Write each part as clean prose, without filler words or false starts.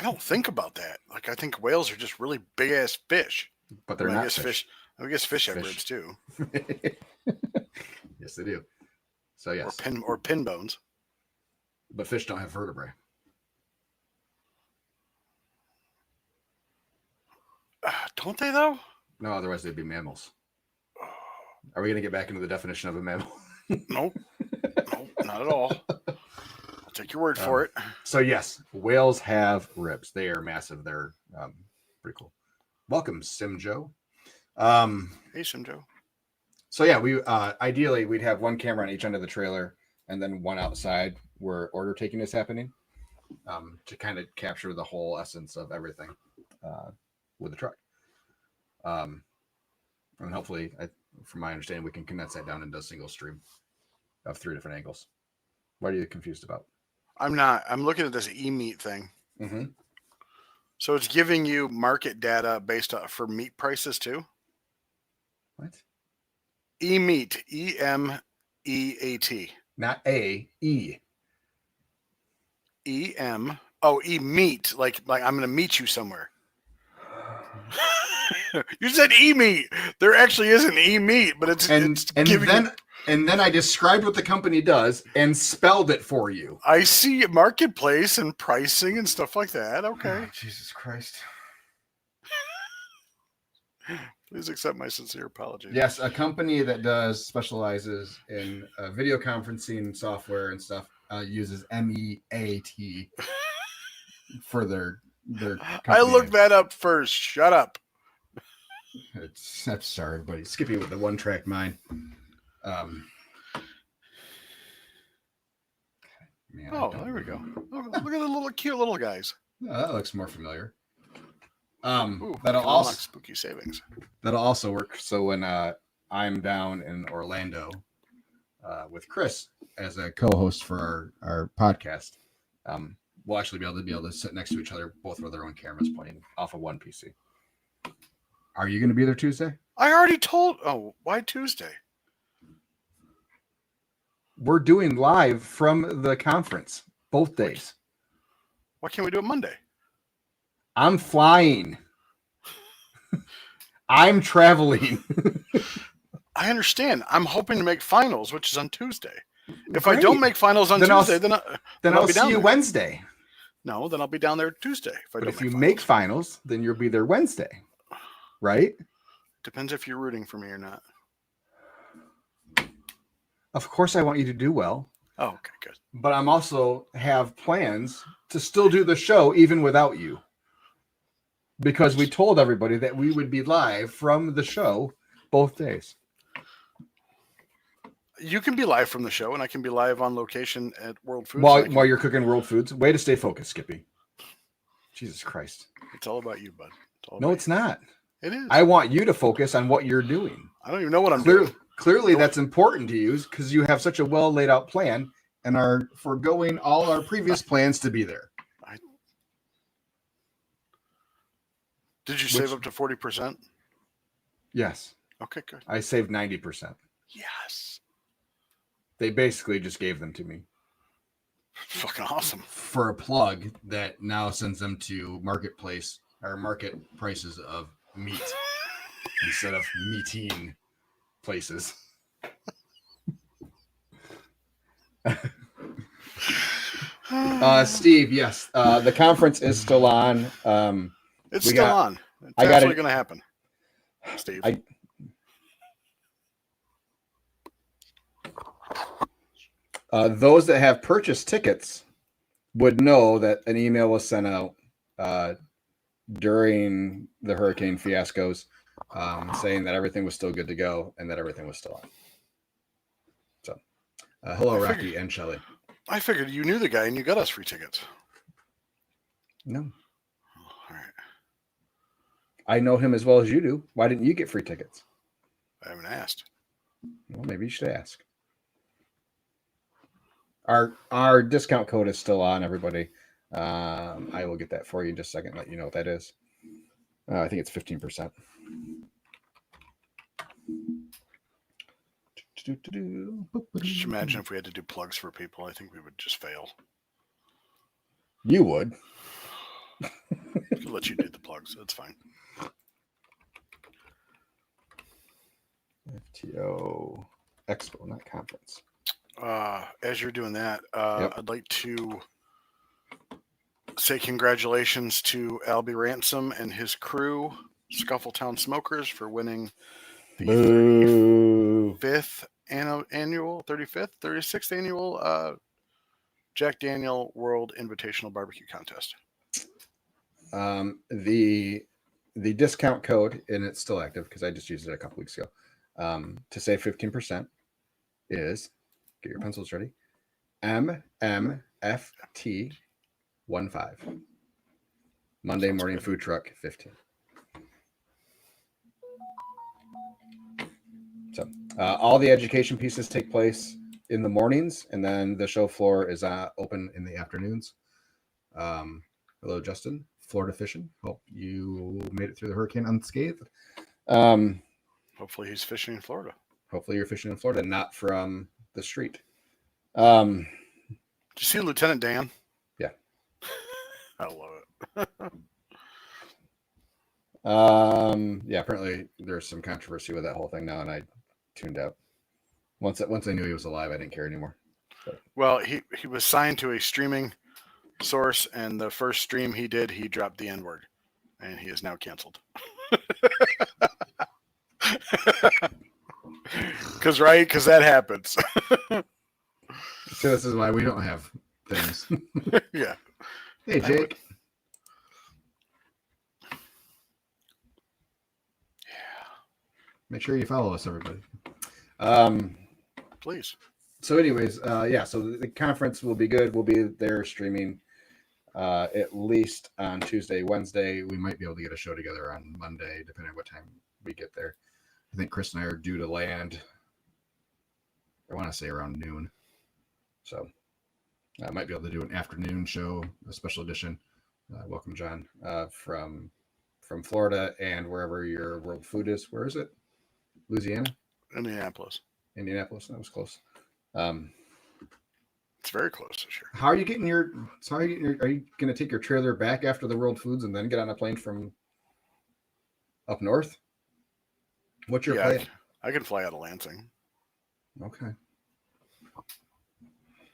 I don't think about that. Like, I think whales are just really big ass fish. But they're not fish. I guess fish have ribs too. Yes, they do. So yes. Or pin bones. But fish don't have vertebrae. Don't they though? No, otherwise they'd be mammals. Are we going to get back into the definition of a mammal? Nope. Nope, not at all. I'll take your word for it. So yes, whales have ribs. They are massive. They're pretty cool. Welcome, Simjo. Hey, Simjo. So yeah, we ideally we'd have one camera on each end of the trailer and then one outside where order taking is happening, to kind of capture the whole essence of everything with the truck. And hopefully, from my understanding, we can condense that down into a single stream of 3 different angles. What are you confused about? I'm not. I'm looking at this e-meat thing. Mm-hmm. So it's giving you market data based on for meat prices too. What? E-meat, E-M-E-A-T. Not A, E. E-M. Oh, E-meat. Like I'm going to meet you somewhere. You said e-meat. There actually is an e-meat, but it's giving you... And then I described what the company does and spelled it for you. I see marketplace and pricing and stuff like that. Okay. Oh, Jesus Christ. Please accept my sincere apologies. Yes, a company that specializes in video conferencing software and stuff uses MEAT for their I looked that up first. Shut up. I'm sorry, buddy. Skippy with the one-track mind. Man, there we go. Oh, look at the cute little guys. Oh, that looks more familiar. Ooh, that'll also spooky savings. That'll also work. So when I'm down in Orlando with Chris as a co-host for our podcast, we'll actually be able to sit next to each other, both with our own cameras pointing off of one PC. Are you going to be there Tuesday? I already told. Oh, why Tuesday? We're doing live from the conference both days. Why can't we do it Monday? I'm flying. I'm traveling. I understand. I'm hoping to make finals, which is on Tuesday. If I don't make finals on Tuesday, then I'll see you Wednesday. No, then I'll be down there Tuesday. If you make finals, then you'll be there Wednesday. Right? Depends if you're rooting for me or not. Of course, I want you to do well. Oh, okay, good. But I'm also have plans to still do the show even without you. Because we told everybody that we would be live from the show both days. You can be live from the show, and I can be live on location at World Foods. While you're cooking World Foods. Way to stay focused, Skippy. Jesus Christ. It's all about you, bud. It's not. It is. I want you to focus on what you're doing. I don't even know what I'm doing. Clearly, that's important to you because you have such a well laid out plan and are foregoing all our previous plans to be there. Did you save up to 40%? Yes. Okay, good. I saved 90%. Yes. They basically just gave them to me. Fucking awesome. For a plug that now sends them to market prices of meat instead of meeting places. Steve, yes. The conference is still on. It's still on. It's absolutely going to happen. Steve. Those that have purchased tickets would know that an email was sent out during the hurricane fiascos saying that everything was still good to go and that everything was still on. So, hello, Rocky and Shelley. I figured you knew the guy and you got us free tickets. No. All right. I know him as well as you do. Why didn't you get free tickets? I haven't asked. Well, maybe you should ask. Our discount code is still on, everybody. I will get that for you in just a second, let you know what that is. I think it's 15%. Just imagine if we had to do plugs for people. I think we would just fail. You would. let you do the plugs. That's fine. FTO Expo, not conference. As you're doing that, Yep. I'd like to say congratulations to Albie Ransom and his crew, Scuffletown Smokers, for winning the 36th annual Jack Daniel World Invitational Barbecue Contest. The discount code, and it's still active because I just used it a couple weeks ago, to save 15% is, get your pencils ready, MMFT15. Monday Sounds morning good. food truck 15. So all the education pieces take place in the mornings, and then the show floor is open in the afternoons. Hello, Justin, Florida fishing. Hope you made it through the hurricane unscathed. Hopefully he's fishing in Florida. Hopefully you're fishing in Florida, not from the street. Did you see Lieutenant Dan? Yeah. I love it. Yeah, apparently there's some controversy with that whole thing now, and I tuned out. Once I knew he was alive, I didn't care anymore. But. Well, he was signed to a streaming source, and the first stream he did, he dropped the N-word, and he is now canceled. Because that happens. So this is why we don't have things. Yeah. Hey, Jake. Yeah. Make sure you follow us, everybody. Please. So anyways, yeah, so the conference will be good. We'll be there streaming at least on Tuesday, Wednesday. We might be able to get a show together on Monday, depending on what time we get there. I think Chris and I are due to land, I want to say around noon. So I might be able to do an afternoon show, a special edition. Welcome, John, from Florida and wherever your world food is. Where is it? Louisiana? Indianapolis. That was close. It's very close this year. How are you getting are you going to take your trailer back after the World Foods and then get on a plane from up north? What's your plan? I can fly out of Lansing. Okay.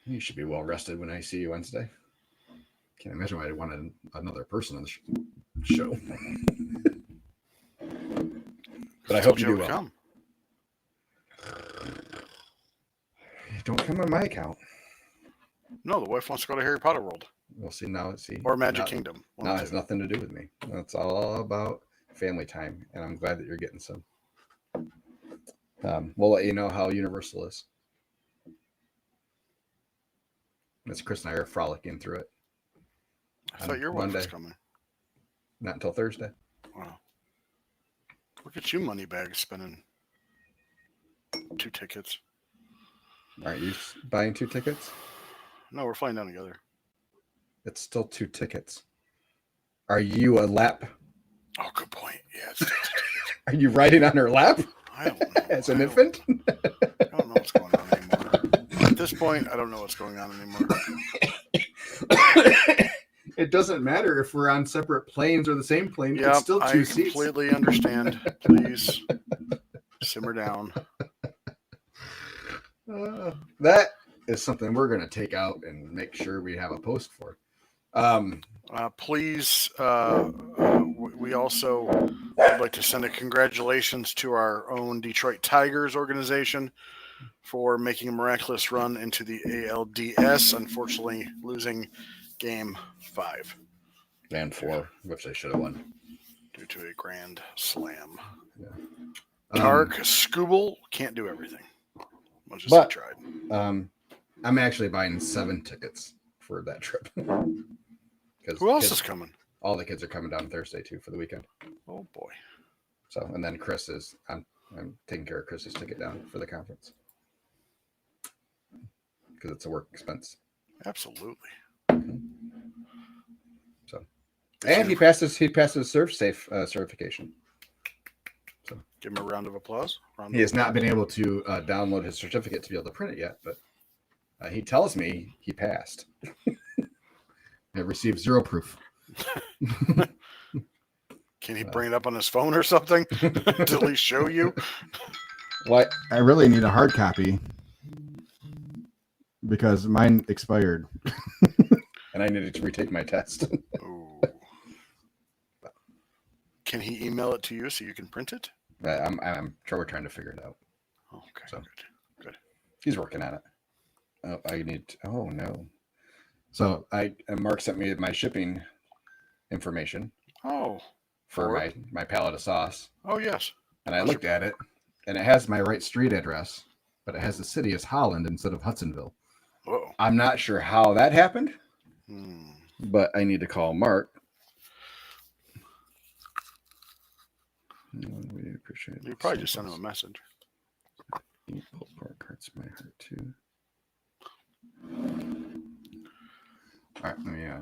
You should be well rested when I see you Wednesday. Can't imagine why I wanted another person on the show. But I hope you do well. Come. Don't come on my account. No, the wife wants to go to Harry Potter World. We'll see now. Or Magic Kingdom. No, it has nothing to do with me. It's all about family time, and I'm glad that you're getting some. We'll let you know how Universal is. Miss Chris and I are frolicking through it. I thought your wife was coming. Not until Thursday. Wow. Look at you, moneybags, spending 2 tickets. Aren't you buying 2 tickets? No, we're flying down together. It's still 2 tickets. Are you a lap? Oh, good point. Yeah. Are you riding on her lap? I don't know. As an infant? I don't know what's going on anymore. At this point, I don't know what's going on anymore. It doesn't matter if we're on separate planes or the same plane. Yep, it's still 2 seats. I completely understand. Please simmer down. That is something we're going to take out and make sure we have a post for. Please, we also would like to send a congratulations to our own Detroit Tigers organization for making a miraculous run into the ALDS, unfortunately losing Game 5. And 4, which they should have won. Due to a grand slam. Yeah. Tark Scooble can't do everything. Much as I tried. I'm actually buying 7 tickets for that trip. Who else is coming? All the kids are coming down Thursday too for the weekend. Oh boy! So and then Chris is I'm taking care of Chris's ticket down for the conference because it's a work expense. Absolutely. So and he passes Surf Safe certification. So give him a round of applause. He has not been able to download his certificate to be able to print it yet, but he tells me he passed. I received 0 proof. Can he bring it up on his phone or something to at least show you? Well, I really need a hard copy because mine expired. And I needed to retake my test. Ooh. Can he email it to you so you can print it? I'm sure we're trying to figure it out. Okay, So, good. He's working on it. Oh, no. So Mark sent me my shipping information. Oh. For my pallet of sauce. Oh, yes. And I looked at it, and it has my right street address, but it has the city as Holland instead of Hudsonville. Whoa. I'm not sure how that happened, Hmm. but I need to call Mark. We appreciate it. You probably just sent him a message. Pulled pork hurts my heart too. All right, yeah.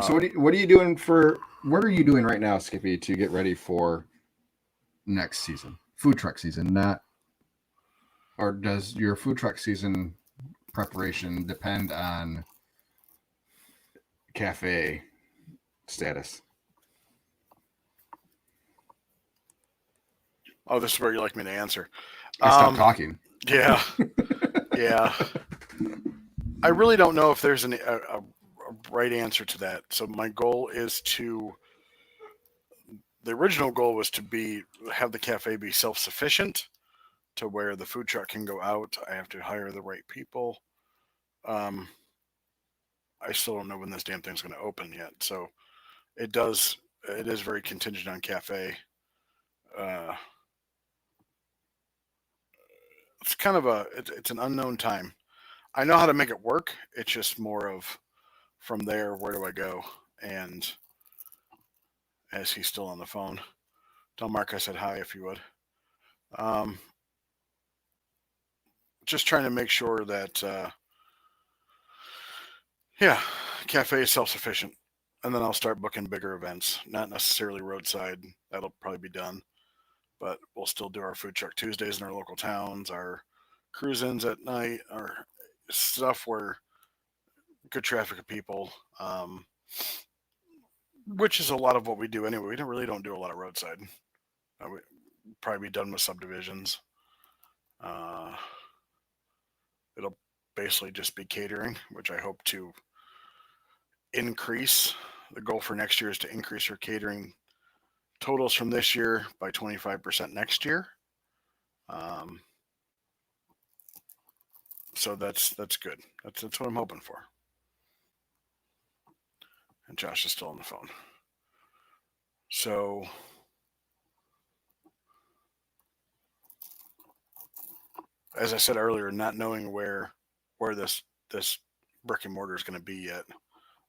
So what are you doing what are you doing right now, Skippy, to get ready for next season? Food truck season, or does your food truck season preparation depend on cafe status? Oh, this is where you like me to answer. I stopped talking. Yeah. Yeah. I really don't know if there's a right answer to that. So my goal is the original goal was to have the cafe be self-sufficient to where the food truck can go out. I have to hire the right people. I still don't know when this damn thing's going to open yet. So it is very contingent on cafe. It's kind of it's an unknown time. I know how to make it work. It's just more of from there, where do I go? And as he's still on the phone, tell Mark I said hi if you would. Just trying to make sure that, cafe is self-sufficient. And then I'll start booking bigger events, not necessarily roadside. That'll probably be done. But we'll still do our food truck Tuesdays in our local towns, our cruise-ins at night, our stuff where good traffic of people, which is a lot of what we do anyway. We don't do a lot of roadside. We probably be done with subdivisions. It'll basically just be catering, which I hope to increase. The goal for next year is to increase our catering totals from this year by 25% next year. So that's good. That's what I'm hoping for. And Josh is still on the phone. So as I said earlier, not knowing where this brick and mortar is going to be yet.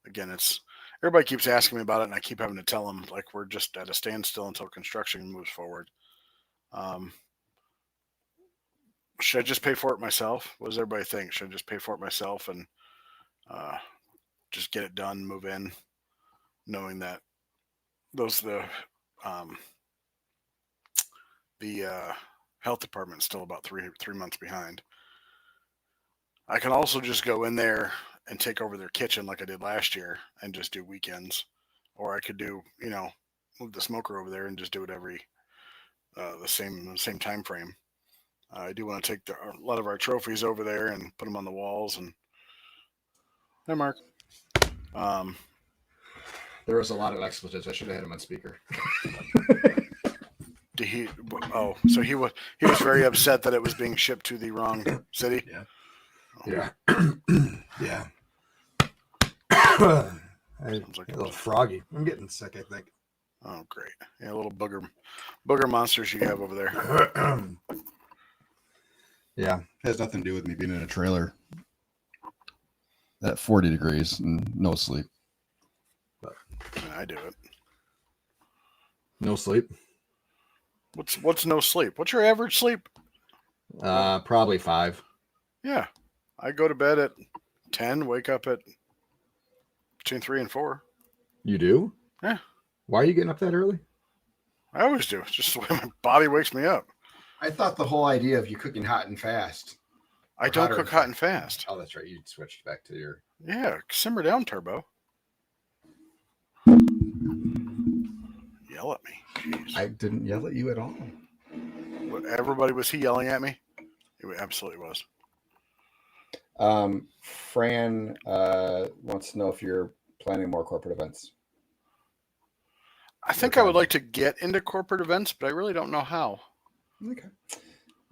Again, everybody keeps asking me about it, and I keep having to tell them like we're just at a standstill until construction moves forward. Should I just pay for it myself? What does everybody think? Should I just pay for it myself and just get it done, move in, knowing that the health department's still about three months behind. I can also just go in there and take over their kitchen like I did last year and just do weekends, or I could do move the smoker over there and just do it every the same time frame. I do want to take a lot of our trophies over there and put them on the walls. And hi, Mark. There was a lot of expletives. I should have had him on speaker. So he was very upset that it was being shipped to the wrong city. Yeah. Yeah. Sounds like a little froggy. I'm getting sick, I think. Oh, great. Yeah, little booger monsters you have over there. Yeah. It has nothing to do with me being in a trailer at 40 degrees and no sleep. But I do it. No sleep? What's no sleep? What's your average sleep? Probably 5. Yeah. I go to bed at 10, wake up at between 3 and 4. You do? Yeah. Why are you getting up that early? I always do. It's just the way my body wakes me up. I thought the whole idea of you cooking hot and fast. I don't cook hot and fast. Oh, that's right. You switched back to your... Yeah, simmer down, Turbo. yell at me. Jeez. I didn't yell at you at all. Everybody, was he yelling at me? He absolutely was. Fran wants to know if you're planning more corporate events. I think I would like to get into corporate events, but I really don't know how. Okay.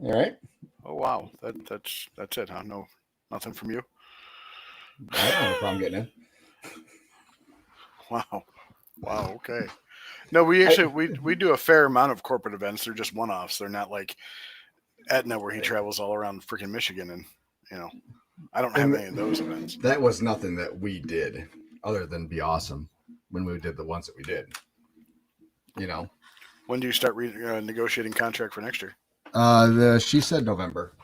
All right. Oh wow, that's it, huh? No, nothing from you. I don't have a problem getting in. Wow. Okay. No, we actually we do a fair amount of corporate events. They're just one-offs. They're not like Etna where he travels all around freaking Michigan, and I don't have any of those events. That was nothing that we did other than be awesome when we did the ones that we did. When do you start negotiating contract for next year? She said November,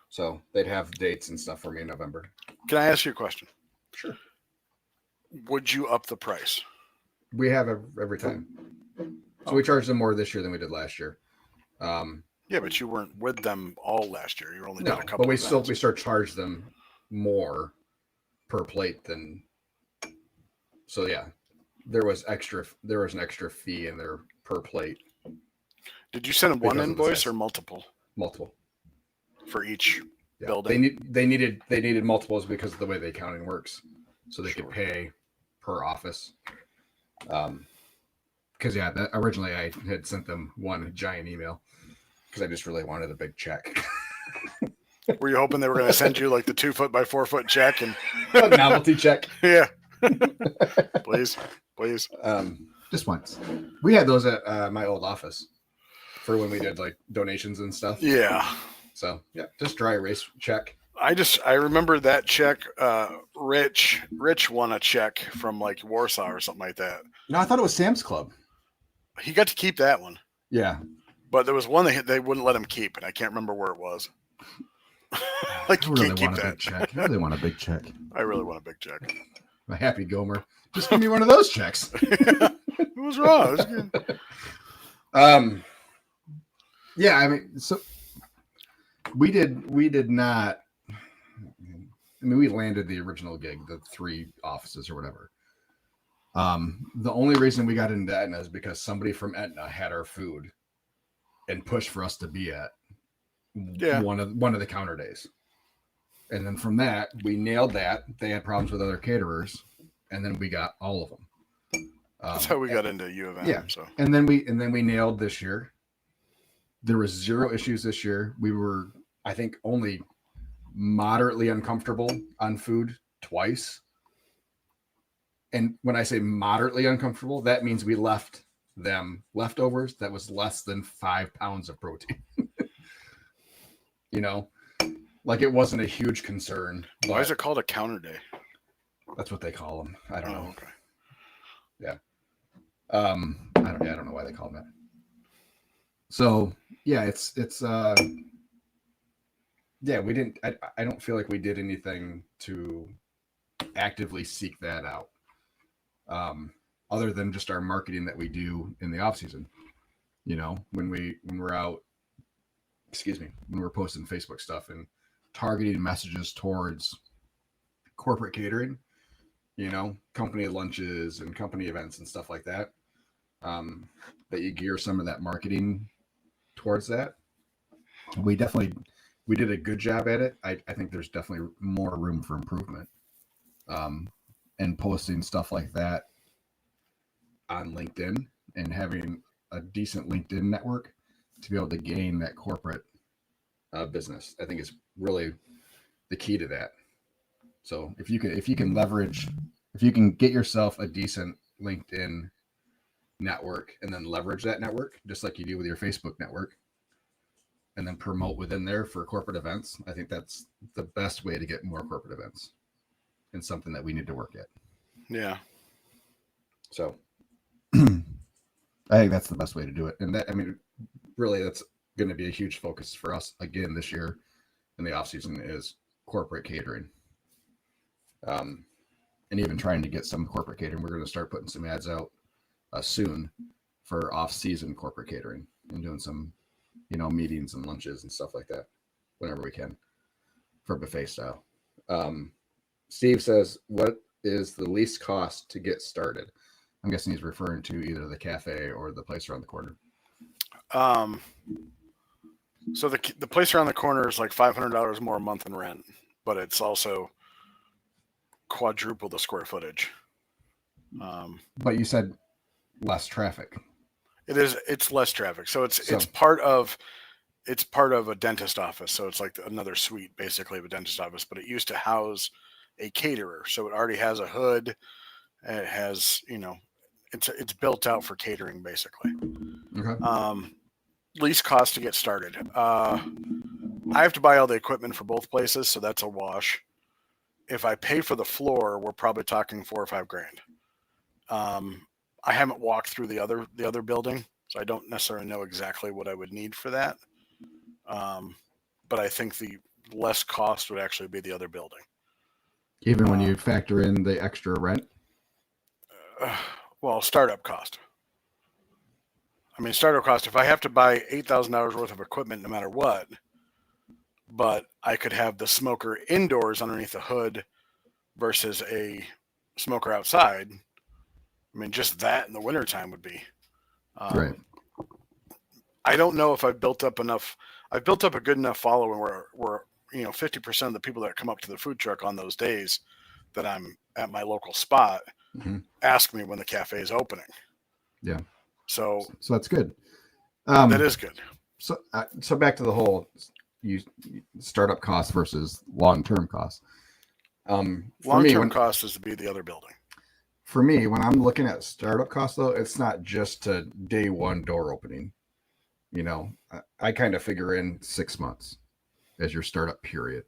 so they'd have dates and stuff for me in November. Can I ask you a question? Sure. Would you up the price? We have every time, so we charged them more this year than we did last year. Yeah, but you weren't with them all last year. You only did a couple. But we events. still charge them more per plate than. So yeah, there was an extra fee in there per plate. Did you send them one invoice or multiple? Multiple. For each building. They needed multiples because of the way the accounting works, so they could pay per office. Because originally I had sent them one giant email because I just really wanted a big check. Were you hoping they were going to send you like the 2 foot by 4 foot check and a novelty check? Yeah. Please. Just once. We had those at my old office for when we did like donations and stuff. Yeah. So yeah, just dry erase check. I remember that check. Rich won a check from like Warsaw or something like that. No, I thought it was Sam's Club. He got to keep that one. Yeah. But there was one they wouldn't let him keep, and I can't remember where it was. Like, you can't keep that. I really want a big check. I really want a big check. A happy Gomer. Just give me one of those checks. It was wrong. It was good. Yeah, I mean, so we did not. I mean, we landed the original gig, the 3 offices or whatever. The only reason we got into Etna is because somebody from Etna had our food and pushed for us to be at one of the counter days. And then from that, we nailed that. They had problems with other caterers, and then we got all of them. That's how we got into U of M. Yeah. So And then we nailed this year. There was 0 issues this year. We were, I think, only moderately uncomfortable on food twice. And when I say moderately uncomfortable, that means we left them leftovers that was less than 5 pounds of protein. Like it wasn't a huge concern. Why is it called a counter day? That's what they call them. I don't know. Okay. Yeah. I don't know why they call them that. So yeah, it's we didn't. I don't feel like we did anything to actively seek that out, other than just our marketing that we do in the off season. When we're out, when we're posting Facebook stuff and targeting messages towards corporate catering, company lunches and company events and stuff like that, that you gear some of that marketing towards that. We did a good job at it. I think there's definitely more room for improvement. And posting stuff like that on LinkedIn and having a decent LinkedIn network to be able to gain that corporate business, I think is really the key to that. So if you can get yourself a decent LinkedIn network and then leverage that network just like you do with your Facebook network, and then promote within there for corporate events, I think that's the best way to get more corporate events, and something that we need to work at. Yeah. So I think that's the best way to do it. And that, I mean, really that's going to be a huge focus for us again this year in the off season is corporate catering. And even trying to get some corporate catering. We're going to start putting some ads out soon for off season corporate catering and doing some, meetings and lunches and stuff like that whenever we can for buffet style. Steve says, what is the least cost to get started? I'm guessing he's referring to either the cafe or the place around the corner. So the place around the corner is like $500 more a month in rent, but it's also quadruple the square footage. But you said less traffic. It's less traffic, so it's part of a dentist office. So it's like another suite, basically, of a dentist office. But it used to house a caterer, so it already has a hood. It has, it's built out for catering, basically. Okay. Least cost to get started. I have to buy all the equipment for both places, so that's a wash. If I pay for the floor, we're probably talking $4 or $5 grand. I haven't walked through the other building, so I don't necessarily know exactly what I would need for that. But I think the less cost would actually be the other building. Even when you factor in the extra rent? Well, startup cost. I mean, startup cost, if I have to buy $8,000 worth of equipment no matter what, but I could have the smoker indoors underneath the hood versus a smoker outside. I mean, just that in the wintertime would be. Right. I don't know if I've built up a good enough following where 50% of the people that come up to the food truck on those days that I'm at my local spot ask me when the cafe is opening. Yeah. So that's good. That is good. So back to the whole startup cost versus long-term cost. Long-term cost is to be the other building. For me, when I'm looking at startup costs, though, it's not just a day one door opening. I kind of figure in 6 months as your startup period.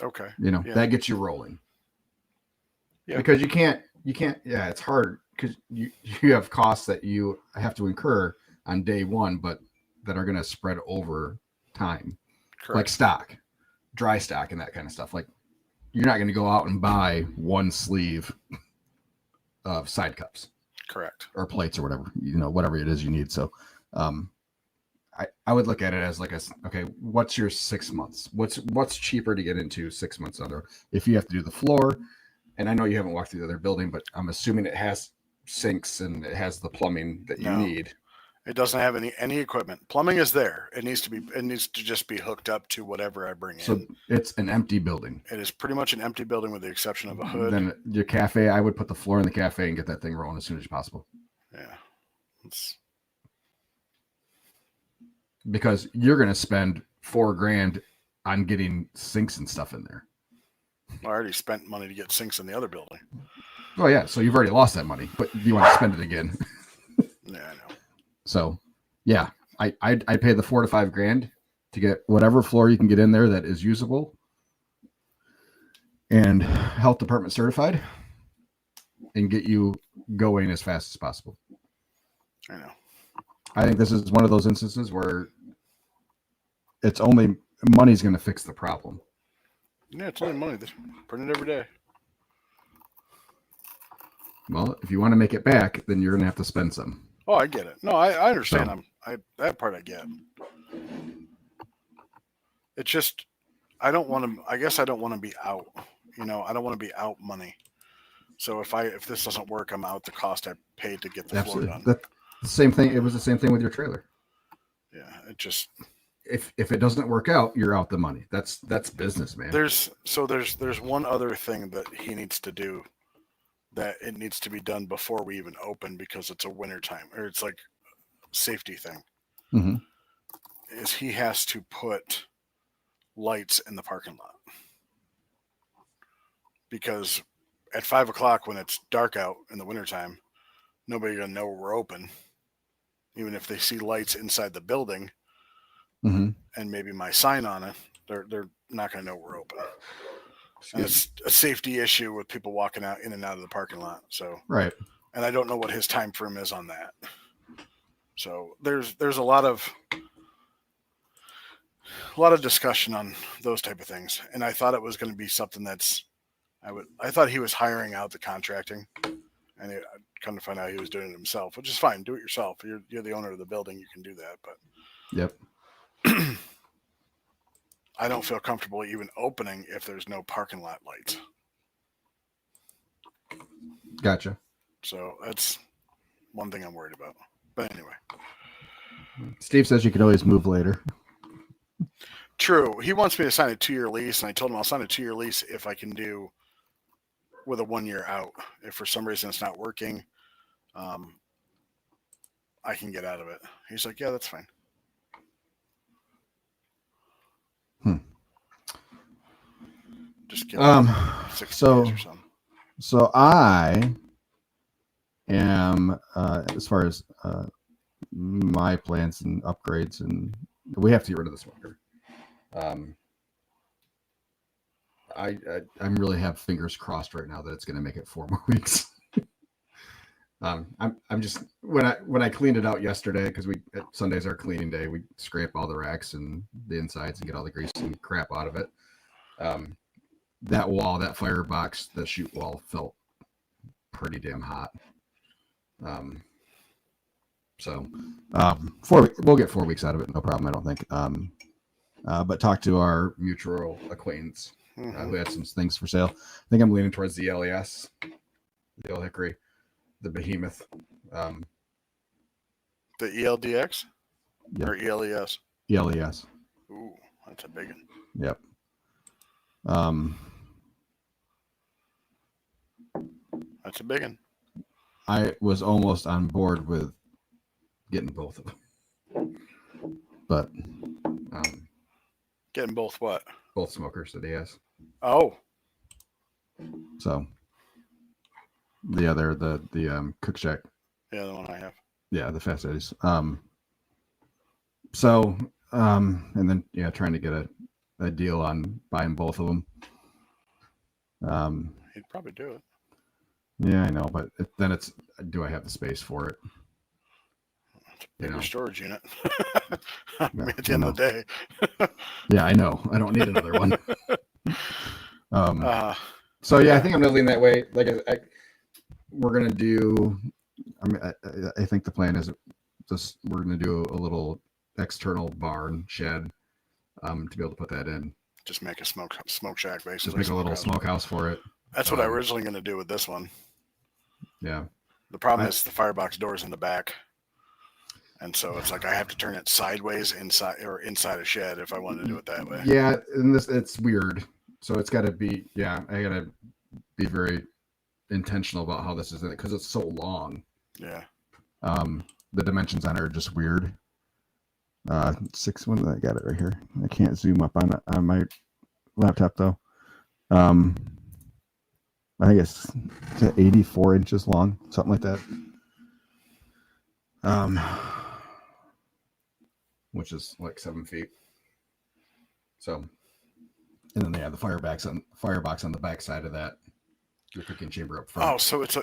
Okay. That gets you rolling. Yeah. Because you can't. Yeah, it's hard because you have costs that you have to incur on day one, but that are going to spread over time. Correct. Like stock, dry stock, and that kind of stuff. Like you're not going to go out and buy one sleeve of side cups. Correct. Or plates or whatever, whatever it is you need. So, I would look at it as okay, what's your 6 months? What's cheaper to get into 6 months under? If you have to do the floor, and I know you haven't walked through the other building, but I'm assuming it has sinks and it has the plumbing that you need. It doesn't have any equipment. Plumbing is there. It needs to just be hooked up to whatever I bring in. So it's an empty building. It is pretty much an empty building with the exception of a hood. Then your cafe, I would put the floor in the cafe and get that thing rolling as soon as possible. Yeah. Because you're going to spend $4 grand on getting sinks and stuff in there. I already spent money to get sinks in the other building. Oh yeah, so you've already lost that money, but you want to spend it again. Yeah, I know. So, yeah, I'd pay the $4 to $5 grand to get whatever floor you can get in there that is usable and health department certified, and get you going as fast as possible. I know. I think this is one of those instances where it's only money's going to fix the problem. Yeah, it's only money. Print it every day. Well, if you want to make it back, then you're going to have to spend some. Oh, I get it. No, I understand. That part I get. It's just I don't want to. I guess I don't want to be out. I don't want to be out money. So if this doesn't work, I'm out the cost I paid to get the floor done. That's the same thing. It was the same thing with your trailer. Yeah, it just. If it doesn't work out, you're out the money. That's business, man. There's one other thing that he needs to do, that it needs to be done before we even open, because it's a wintertime, or it's like a safety thing. Mm-hmm. Is he has to put lights in the parking lot, because at 5:00 when it's dark out in the wintertime, nobody's gonna know we're open, even if they see lights inside the building. Mm-hmm. And maybe my sign on it, they're not going to know we're open. And it's a safety issue with people walking out in and out of the parking lot. So right. And I don't know what his time frame is on that. So there's a lot of discussion on those type of things. And I thought it was going to be something I thought he was hiring out the contracting, and I come to find out he was doing it himself, which is fine. Do it yourself. You're the owner of the building. You can do that. But yep. I don't feel comfortable even opening if there's no parking lot lights. Gotcha. So that's one thing I'm worried about. But anyway. Steve says you can always move later. True. He wants me to sign a 2-year lease, and I told him I'll sign a 2-year lease if I can do with a 1 year out. If for some reason it's not working, I can get out of it. He's like, yeah, that's fine. Just give him 60 days or something. So I am, as far as my plans and upgrades, and we have to get rid of the smoker. I'm really have fingers crossed right now that it's going to make it 4 more weeks. I'm just when I cleaned it out yesterday, because Sundays are cleaning day, we scrape all the racks and the insides and get all the grease and crap out of it. That firebox, the chute wall felt pretty damn hot. We'll get 4 weeks out of it, no problem, I don't think. But talk to our mutual acquaintance who had some things for sale. I think I'm leaning towards the LES, the Old Hickory, the Behemoth. The ELDX? Yep. Or ELES? ELES. Ooh, that's a big one. Yep. That's a big one. I was almost on board with getting both of them, but Getting both what? both smokers that he has. Oh, So the Cook Shack. yeah, the one I have. Yeah, the Fast Eddies. And then trying to get a deal on buying both of them. He'd probably do it. Yeah, I know, but then do I have the space for it? It's a bigger storage unit. Yeah, At the end of the day. Yeah, I know. I don't need another one. So yeah. I think I'm gonna lean that way. Like we're gonna do. I think the plan is just we're gonna do a little external barn shed to be able to put that in. Just make a smoke shack, basically. Just make a little smokehouse for it. That's what I was originally going to do with this one. Yeah. The problem is the firebox door's in the back. And so it's like I have to turn it sideways inside a shed if I want to do it that way. Yeah, and it's weird. So it's got to be, I got to be very intentional about how this is in it because it's so long. Yeah. The dimensions on it are just weird. 6 1. I got it right here. I can't zoom up on my laptop though. I think it's 84 inches long, something like that. Which is like 7 feet. So, and then they have the firebox on the back side of that. Your cooking chamber up front. Oh, so it's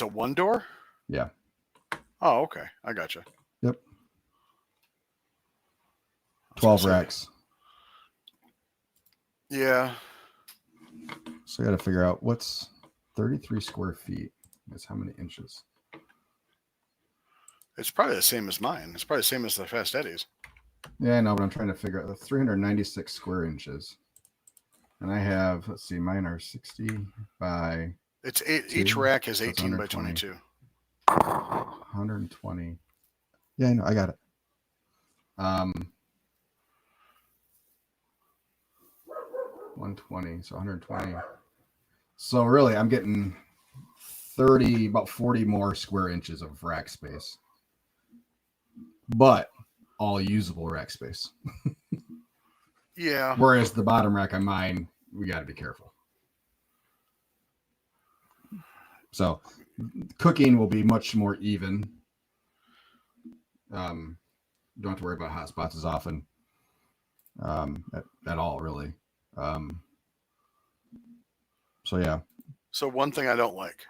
a one door? Yeah. Oh, okay. I gotcha. Yep. 12 racks. Yeah. So I got to figure out what's 33 square feet is how many inches. It's probably the same as mine. It's probably the same as the Fast Eddies. Yeah, I know, but I'm trying to figure out the 396 square inches. And I have, let's see, mine are 60 by... It's each rack is 18 by 22. 120. Yeah, I know, I got it. 120, so 120. So really, I'm getting about 40 more square inches of rack space. But all usable rack space. Yeah. Whereas the bottom rack on mine, we got to be careful. So cooking will be much more even. Don't have to worry about hot spots as often at all, really. So yeah. So one thing I don't like.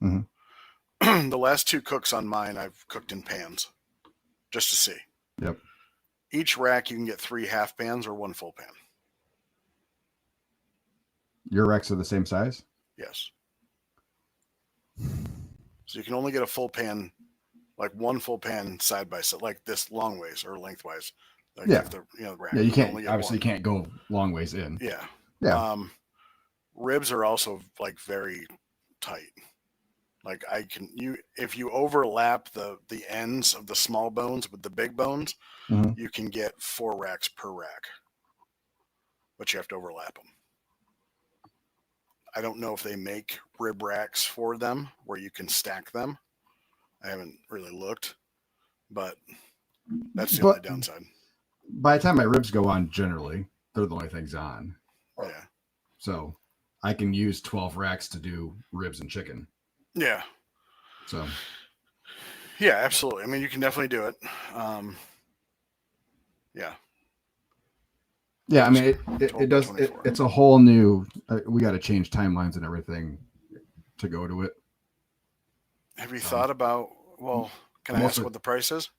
Mm-hmm. The last 2 cooks on mine, I've cooked in pans, just to see. Yep. Each rack, you can get 3 half pans or 1 full pan. Your racks are the same size? Yes. So you can only get a full pan, like 1 full pan side by side, like this long ways or lengthwise. Like yeah. The rack. Yeah, you can't. Obviously, you can't go long ways in. Yeah. Yeah. Ribs are also like very tight. Like if you overlap the ends of the small bones with the big bones, Mhm. you can get 4 racks per rack, but you have to overlap them. I don't know if they make rib racks for them where you can stack them. I haven't really looked, but that's the only But downside. by the time my ribs go on, generally, they're the only things on. Yeah. So I can use 12 racks to do ribs and chicken. Yeah. So Yeah, absolutely. I mean, you can definitely do it. Yeah. yeah, I mean, it 12 by does. 24. It's a whole new. We got to change timelines and everything to go to it. Have you thought about? Well, can I ask what the price is?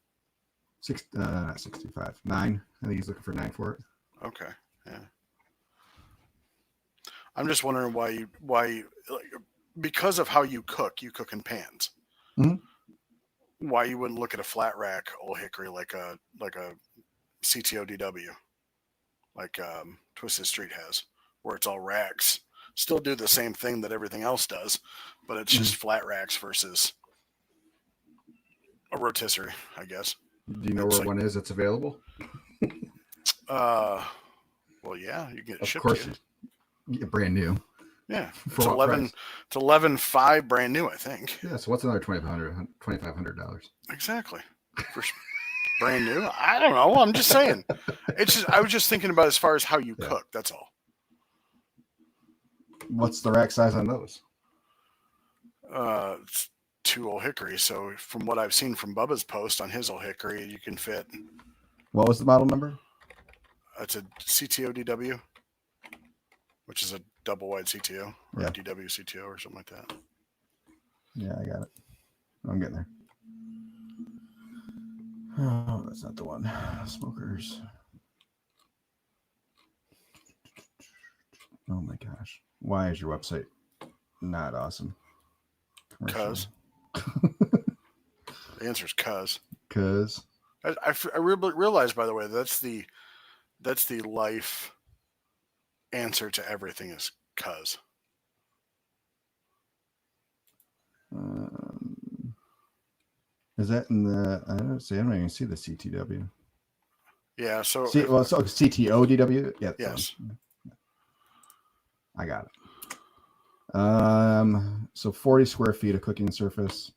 Not 65, 9. I think he's looking for 9 for it. Okay. Yeah. I'm just wondering why you like, because of how you cook in pans. Mhm. Why you wouldn't look at a flat rack old hickory like a CTODW, like Twisted Street has, where it's all racks. Still do the same thing that everything else does, but it's just flat racks versus a rotisserie, I guess. Do you know where one is that's available? Well, yeah, you get it Of shipped course, to you. you brand new. Yeah, For it's what 11. price? It's 11.5 brand new, I think. Yeah. So what's another $2,500? Exactly. For brand new. I don't know. I'm just saying. I was just thinking about as far as how you cook. That's all. What's the rack size on those? It's 2 old hickory. So from what I've seen from Bubba's post on his old hickory, you can fit. What was the model number? It's a CTODW, which is a double wide CTO or a DW CTO or something like that. Yeah, I got it. I'm getting there. Oh, that's not the one. Smokers. Oh my gosh. Why is your website not awesome? Cuz. The answer is cuz. Cuz. I realized, by the way, that's the life answer to everything is cuz. Is that in the? I don't see. I don't even see the CTW. Yeah. So. So CTODW. Yeah. Yes. I got it. So 40 square feet of cooking surface.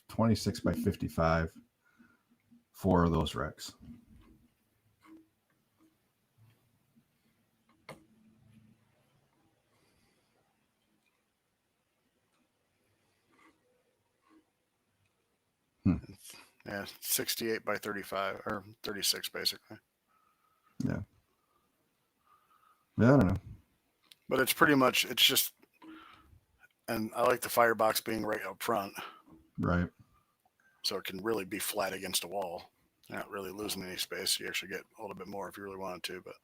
26 by 55. 4 of those racks. Yeah, 68 by 35 or 36 basically. Yeah. Yeah, I don't know. But it's pretty much, it's just, and I like the firebox being right up front. Right. So it can really be flat against a wall. You're not really losing any space. You actually get a little bit more if you really wanted to. But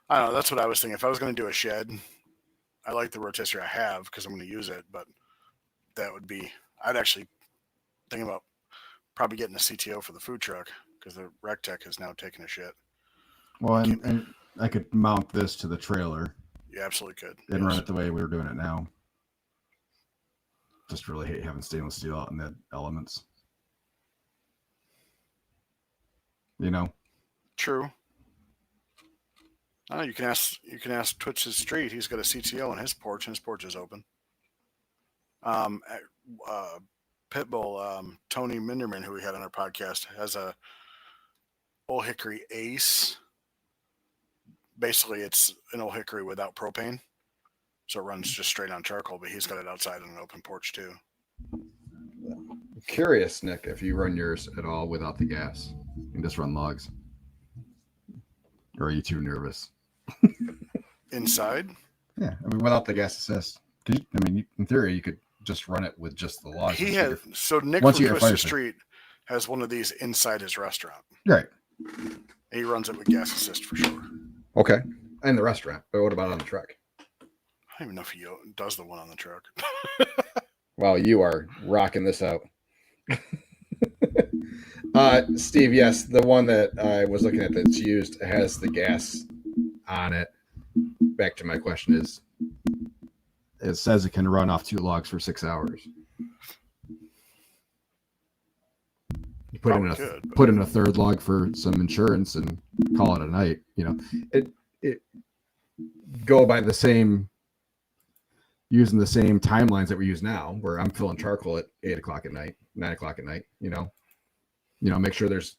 I don't know. That's what I was thinking. If I was going to do a shed, I like the rotisserie I have because I'm going to use it. But that would be, I'd actually think about probably getting a CTO for the food truck because the Rec Tech has now taken a shit. Well, and I could mount this to the trailer. You absolutely could. And run it the way we were doing it now. Just really hate having stainless steel out in the elements. You know? True. Oh, you can ask Twitch's Street. He's got a CTO on his porch, and his porch is open. Pitbull, Tony Minderman, who we had on our podcast, has a old hickory Ace. Basically, it's an old hickory without propane, so it runs just straight on charcoal. But he's got it outside on an open porch too. I'm curious, Nick, if you run yours at all without the gas, you can just run logs, or are you too nervous? Inside? Yeah, I mean, without the gas assist. I mean, in theory, you could just run it with just the logs. He has Nick from Twisted Street has one of these inside his restaurant. Right. He runs it with gas assist for sure. Okay. In the restaurant. But what about on the truck? I don't even know if he does the one on the truck. Wow, you are rocking this out. Steve, yes, the one that I was looking at that's used has the gas on it. Back to my question is, it says it can run off 2 logs for 6 hours. You put in put in a third log for some insurance and call it a night. You know, it go by the same, using the same timelines that we use now, where I'm filling charcoal at 8 o'clock at night, 9 o'clock at night. You know, make sure there's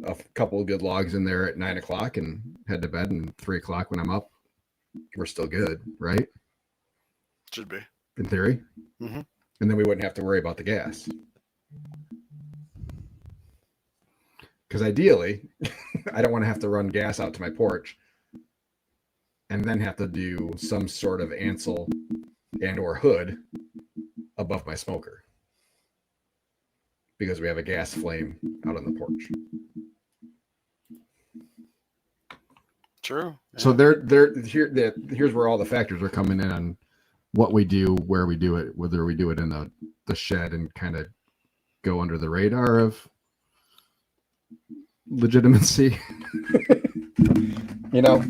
a couple of good logs in there at 9 o'clock and head to bed, and 3 o'clock when I'm up, we're still good, right? Should be, in theory. Mm-hmm. And then we wouldn't have to worry about the gas. Because ideally, I don't want to have to run gas out to my porch and then have to do some sort of ansel and or hood above my smoker, because we have a gas flame out on the porch. True. Yeah. So here's where all the factors are coming in on what we do, where we do it, whether we do it in the shed and kind of go under the radar of legitimacy. You know,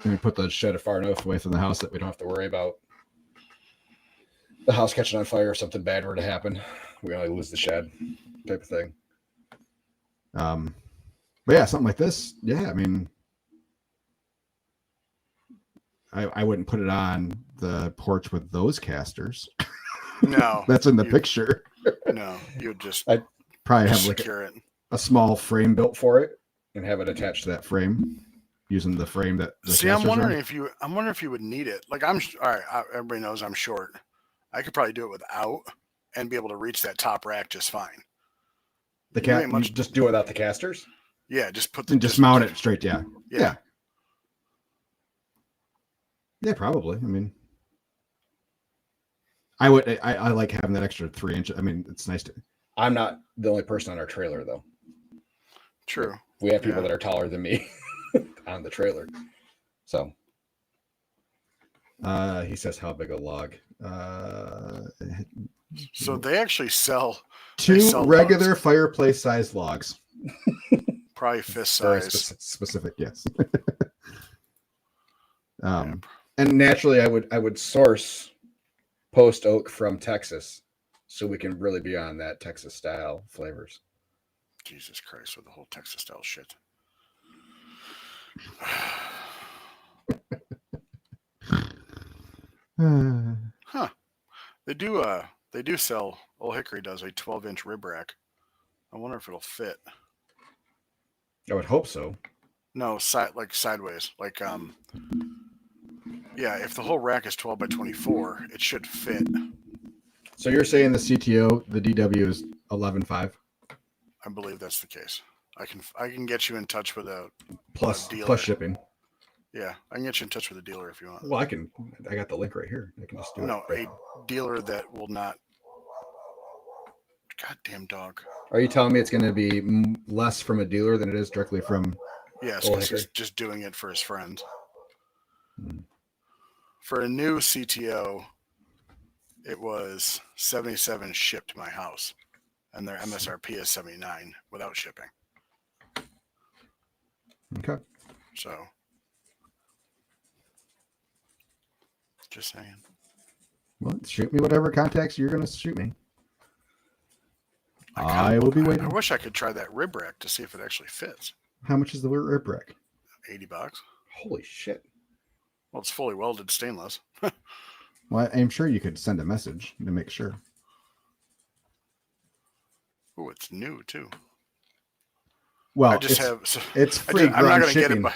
and we put the shed far enough away from the house that we don't have to worry about the house catching on fire or something bad were to happen. We only lose the shed, type of thing. But yeah, something like this, yeah, I mean, I wouldn't put it on the porch with those casters. No. That's in the picture. No, you would just I'd probably have like a small frame built for it and have it attached to that frame using the frame that the See, I'm wondering if you would need it. Like, all right, everybody knows I'm short. I could probably do it without and be able to reach that top rack just fine. You just do it without the casters? Yeah, just just mount it straight. Yeah. Yeah, probably. I mean, I like having that extra 3 inches. I mean, it's nice to. I'm not the only person on our trailer, though. True. We have people that are taller than me on the trailer. So. He says, how big a log? So they actually sell 2 regular logs. Fireplace-sized logs. Probably fist size. Specific, yes. And naturally, I would source post oak from Texas, so we can really be on that Texas style flavors. Jesus Christ, with the whole Texas style shit. Huh? They do sell. Old Hickory does a 12-inch rib rack. I wonder if it'll fit. I would hope so. No, sideways. Like, yeah, if the whole rack is 12 by 24, it should fit. So you're saying the CTO, the DW is 11.5? I believe that's the case. I can get you in touch with a dealer. Plus shipping. Yeah, I can get you in touch with a dealer if you want. Well, I got the link right here. I can just do it. No, a dealer that will not. Goddamn dog. Are you telling me it's going to be less from a dealer than it is directly from? Yes, because he's just doing it for his friends. For a new CTO, it was $77 shipped to my house, and their MSRP is $79 without shipping. Okay. So, just saying. Well, shoot me whatever contacts you're going to shoot me. I will be waiting. I wish I could try that rib rack to see if it actually fits. How much is the rib rack? $80. Holy shit. Well, it's fully welded stainless. Well, I'm sure you could send a message to make sure. Oh, it's new too. Well, it's free ground shipping.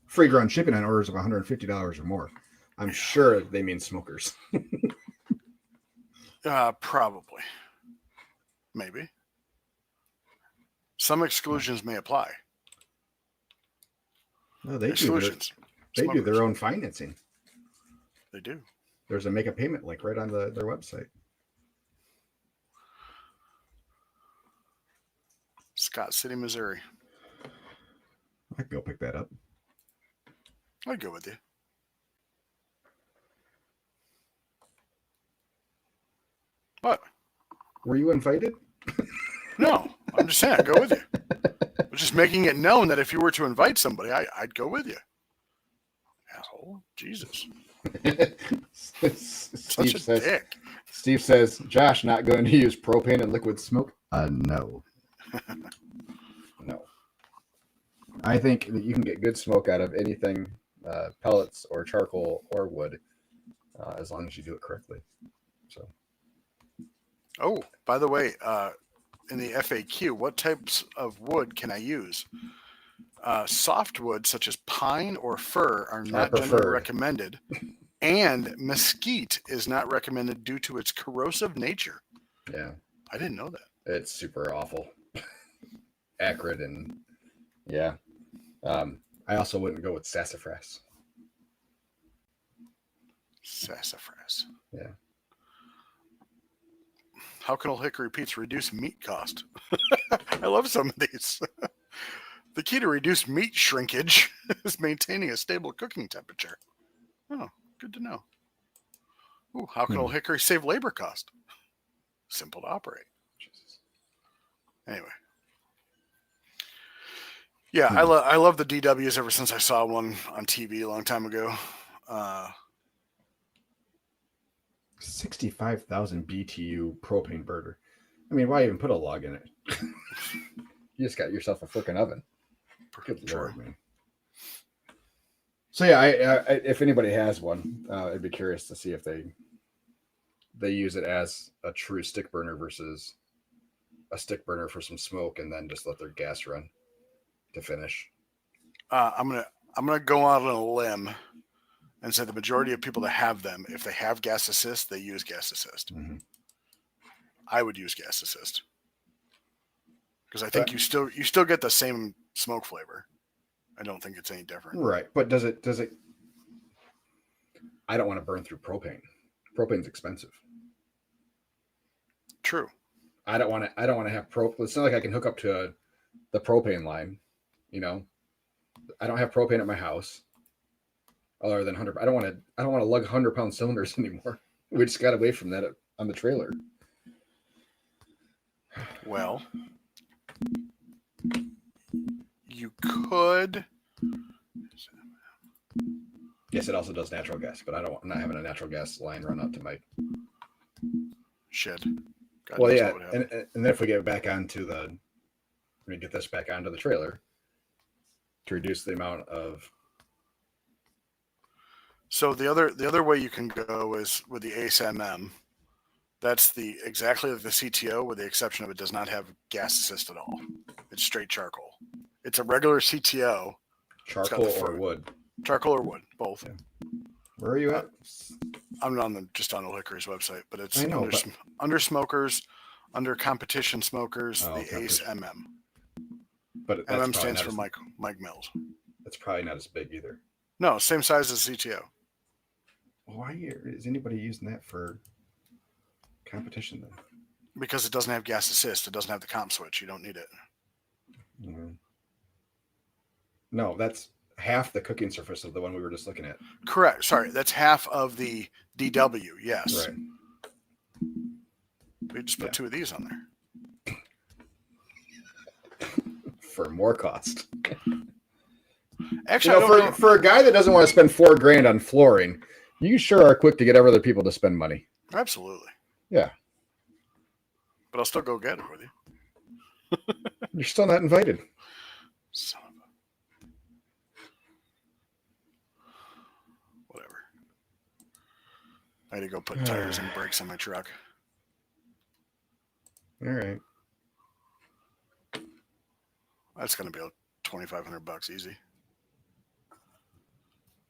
Free ground shipping on orders of $150 or more. I'm sure they mean smokers. Probably. Maybe. Some exclusions may apply. No, they exclusions. They do their own financing. They do. There's a make a payment link right on their website. Scott City, Missouri. I can go pick that up. I'd go with you. What? Were you invited? No, I'm just saying I'd go with you. I'm just making it known that if you were to invite somebody, I'd go with you. Asshole. Jesus. Such a dick. Steve says, Josh, not going to use propane and liquid smoke? No. No. I think That you can get good smoke out of anything, pellets or charcoal or wood, as long as you do it correctly. So. Oh, by the way, in the FAQ, what types of wood can I use? Softwood such as pine or fir are not generally recommended, and mesquite is not recommended due to its corrosive nature. Yeah. I didn't know that. It's super awful. Acrid and yeah. I also wouldn't go with sassafras. Sassafras. Yeah. How can Old Hickory Pete's reduce meat cost? I love some of these. The key to reduce meat shrinkage is maintaining a stable cooking temperature. Oh, good to know. Ooh, how can Old Hickory save labor cost? Simple to operate. Jesus. Anyway. Yeah, I love the DWs ever since I saw one on TV a long time ago. 65,000 BTU propane burner. I mean, why even put a log in it? You just got yourself a freaking oven. Good Lord, man. So yeah, I if anybody has one, I'd be curious to see if they use it as a true stick burner versus a stick burner for some smoke, and then just let their gas run to finish. I'm gonna go out on a limb and say the majority of people that have them, if they have gas assist, they use gas assist. Mm-hmm. I would use gas assist because I think you still get the same smoke flavor. I don't think it's any different. Right, but does it? I don't want to burn through propane. Propane's expensive. True. I don't want to have propane. It's not like I can hook up to the propane line. You know, I don't have propane at my house. Other than 100, I don't want to lug 100-pound cylinders anymore. We just got away from that on the trailer. Well, you could. Yes, it also does natural gas, but I'm not having a natural gas line run out to my shed. God well, yeah, and then if we get back onto get this back onto the trailer to reduce the amount of. So the other way you can go is with the Ace MM. That's exactly like the CTO, with the exception of it does not have gas assist at all. It's straight charcoal. It's a regular CTO. Charcoal or wood? Charcoal or wood, both. Yeah. Where are you at? I'm just on Old Hickory's website, but it's under smokers, under competition smokers, the Ace MM. But MM stands for Mike Mills. That's probably not as big either. No, same size as CTO. Why is anybody using that for competition then? Because it doesn't have gas assist. It doesn't have the comp switch. You don't need it. Mm-hmm. No, that's half the cooking surface of the one we were just looking at. Correct. Sorry, that's half of the DW. Yes. Right. We just put two of these on there. For more cost. Actually, for a guy that doesn't want to spend $4,000 on flooring, you sure are quick to get other people to spend money. Absolutely. Yeah. But I'll still go get it with you. You're still not invited. Son of a... Whatever. I had to go put tires and brakes on my truck. All right. That's going to be $2,500 easy.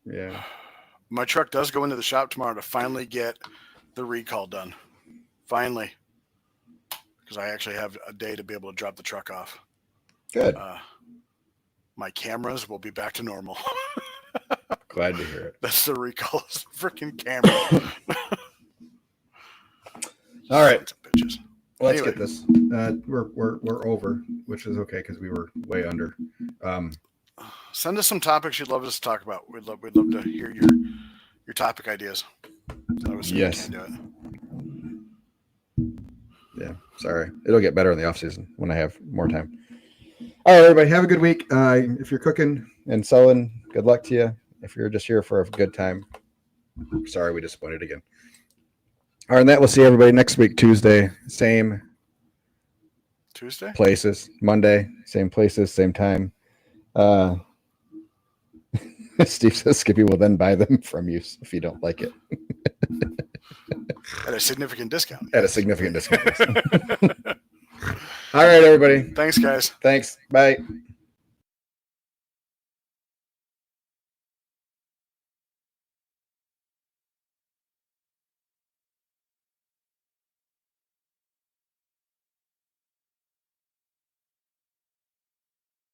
Yeah. My truck does go into the shop tomorrow to finally get the recall done. Finally. Because I actually have a day to be able to drop the truck off. Good. My cameras will be back to normal. Glad to hear it. That's the recall. Freaking camera. All right. Bitches. Let's get this. We're over, which is okay because we were way under. Send us some topics you'd love us to talk about. We'd love to hear your topic ideas. Yes. You can't do it. Yeah. Sorry. It'll get better in the off season when I have more time. All right, everybody. Have a good week. If you're cooking and sewing, good luck to you. If you're just here for a good time, Sorry, we disappointed again. All right, and that we'll see everybody next week, Tuesday, same Tuesday? places. Monday, same places, same time. Steve says Skippy will then buy them from you if you don't like it. At a significant discount. At a significant discount. All right, everybody. Thanks, guys. Thanks. Bye.